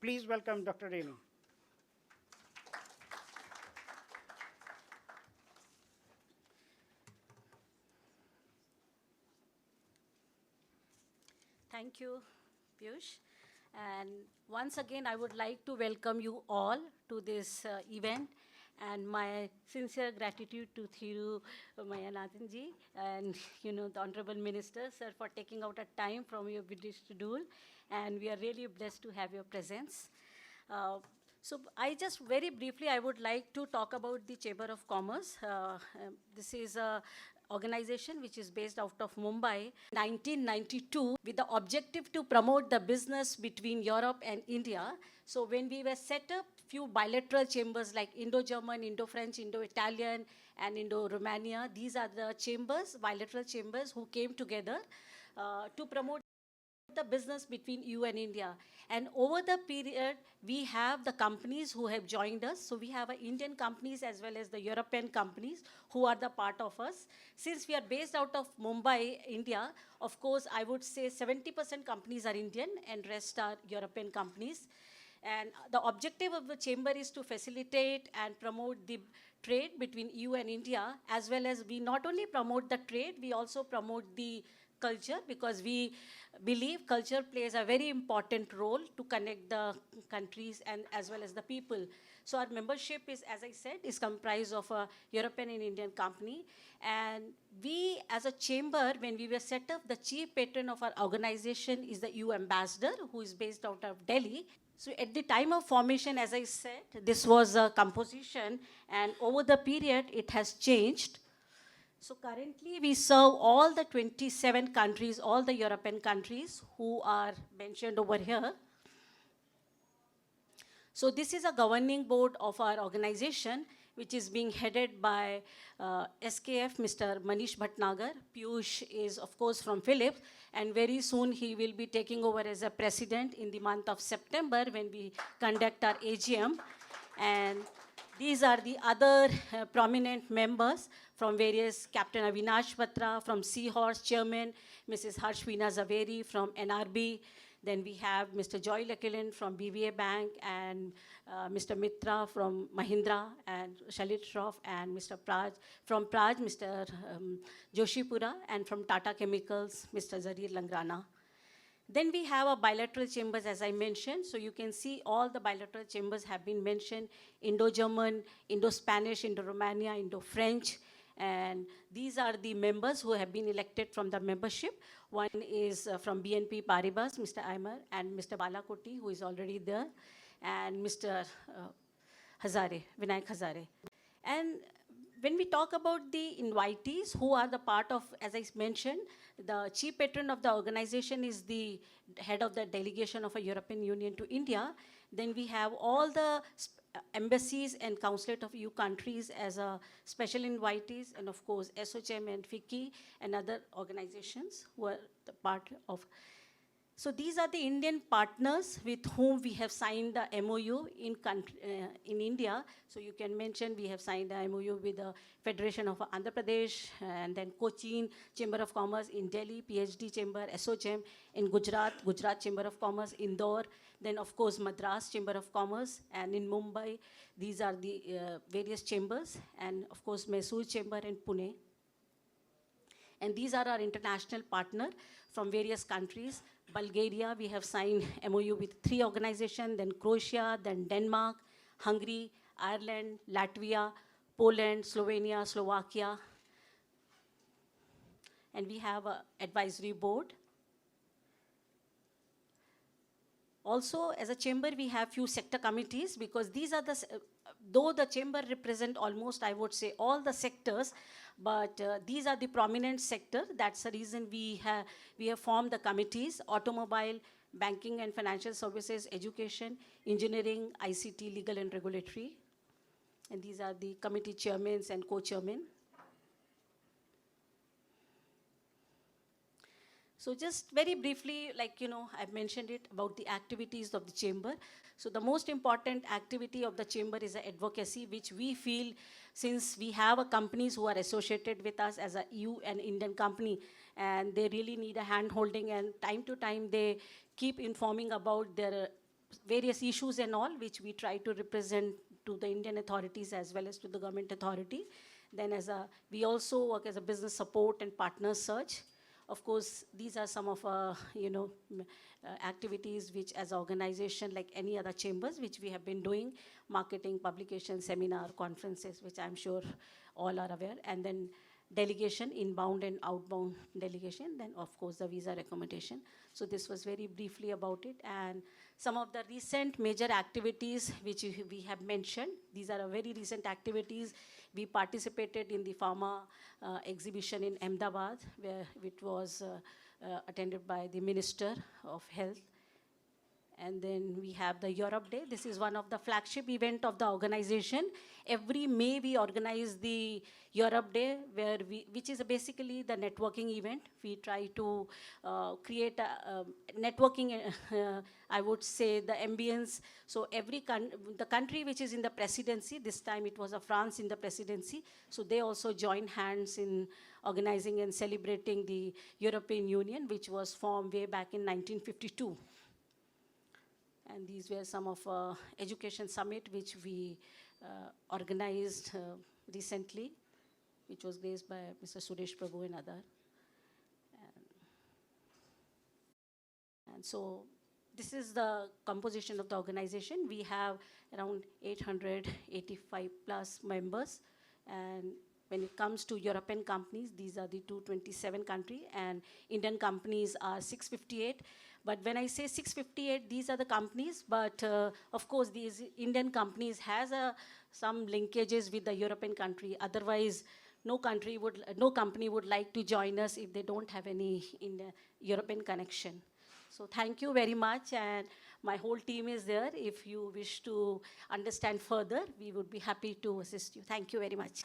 Please welcome Dr. Renu. Thank you, Piyush. And once again, I would like to welcome you all to this event, and my sincere gratitude to Thiru Mayanathanji and the Honorable Minister, sir, for taking out a time from your busy schedule, and we are really blessed to have your presence. So I just very briefly, I would like to talk about the Chamber of Commerce. This is a organization which is based out of Mumbai, 1992, with the objective to promote the business between Europe and India. So when we were set up, few bilateral chambers like Indo-German, Indo-French, Indo-Italian, and Indo-Romania, these are the chambers, bilateral chambers, who came together to promote the business between EU and India. And over the period, we have the companies who have joined us. So we have Indian companies as well as the European companies who are the part of us. Since we are based out of Mumbai, India, of course, I would say 70% companies are Indian and rest are European companies. And the objective of the chamber is to facilitate and promote the trade between EU and India, as well as we not only promote the trade, we also promote the culture, because we believe culture plays a very important role to connect the countries and as well as the people. So our membership is, as I said, is comprised of a European and Indian company. And we, as a chamber, when we were set up, the chief patron of our organization is the EU ambassador, who is based out of Delhi. So at the time of formation, as I said, this was a composition, and over the period, it has changed. So currently, we serve all the 27 countries, all the European countries who are mentioned over here. So this is a governing board of our organization, which is being headed by SKF, Mr. Manish Bhatnagar. Piyush is, of course, from Philips, and very soon he will be taking over as a president in the month of September when we conduct our AGM. And these are the other prominent members from various, Captain Avinash Batra from Seahorse, Chairman, Mrs. Harshvina Zaveri from NRB. Then we have Mr. Joy Lekilin from BVA Bank, and Mr. Mitra from Mahindra, and Shalit Shroff, and Mr. Praj from Praj, Mr. Joshipura, and from Tata Chemicals, Mr. Zarir Langrana. Then we have a bilateral chambers, as I mentioned. So you can see all the bilateral chambers have been mentioned: Indo-German, Indo-Spanish, Indo-Romania, Indo-French. And these are the members who have been elected from the membership. One is from BNP Paribas, Mr. Aimer, and Mr. Balakoti, who is already there, and Mr. Hazare, Vinayak Hazare. And when we talk about the invitees who are the part of, as I mentioned, the chief patron of the organization is the head of the delegation of a European Union to India. Then we have all the embassies and consulate of EU countries as a special invitees, and of course SOCHM and FICCI and other organizations who are the part of. So these are the Indian partners with whom we have signed the MOU in India. So you can mention we have signed the MOU with the Federation of Andhra Pradesh, and then Cochin Chamber of Commerce in Delhi, PhD Chamber, SOCHM in Gujarat, Gujarat Chamber of Commerce, Indore, then of course Madras Chamber of Commerce, and in Mumbai, these are the various chambers, and of course Mysore Chamber in Pune. And these are our international partners from various countries. Bulgaria, we have signed MOU with 3 organizations, then Croatia, then Denmark, Hungary, Ireland, Latvia, Poland, Slovenia, Slovakia. And we have an advisory board. Also, as a chamber, we have few sector committees, because these are the, though the chamber represent almost, I would say, all the sectors, but these are the prominent sector. That's the reason we have formed the committees: automobile, banking and financial services, education, engineering, ICT, legal and regulatory. And these are the committee chairmen and co-chairmen. So just very briefly, I've mentioned it about the activities of the chamber. So the most important activity of the chamber is the advocacy, which we feel, since we have companies who are associated with us as a EU and Indian company, and they really need a hand holding, and time to time they keep informing about their various issues and all, which we try to represent to the Indian authorities as well as to the government authority. Then we also work as a business support and partner search. Of course, these are some of our, activities which as an organization, like any other chambers, which we have been doing, marketing, publication, seminar, conferences, which I'm sure all are aware. And then delegation, inbound and outbound delegation, then of course the visa recommendation. So this was very briefly about it. And some of the recent major activities which we have mentioned, these are very recent activities. We participated in the pharma exhibition in Ahmedabad, where it was attended by the Minister of Health. And then we have the Europe Day. This is one of the flagship event of the organization. Every May we organize the Europe Day, which is basically the networking event. We try to create a networking, I would say, the ambience. So the country which is in the presidency, this time it was France in the presidency, so they also join hands in organizing and celebrating the European Union, which was formed way back in 1952. And these were some of education summit which we organized recently, which was graced by Mr. Suresh Prabhu and other. And so this is the composition of the organization. We have around 885 plus members. And when it comes to European companies, these are the 227 countries, and Indian companies are 658. But when I say 658, these are the companies, but of course these Indian companies has some linkages with the European country. Otherwise, no company would like to join us if they don't have any European connection. So thank you very much, and my whole team is there. If you wish to understand further, we would be happy to assist you. Thank you very much.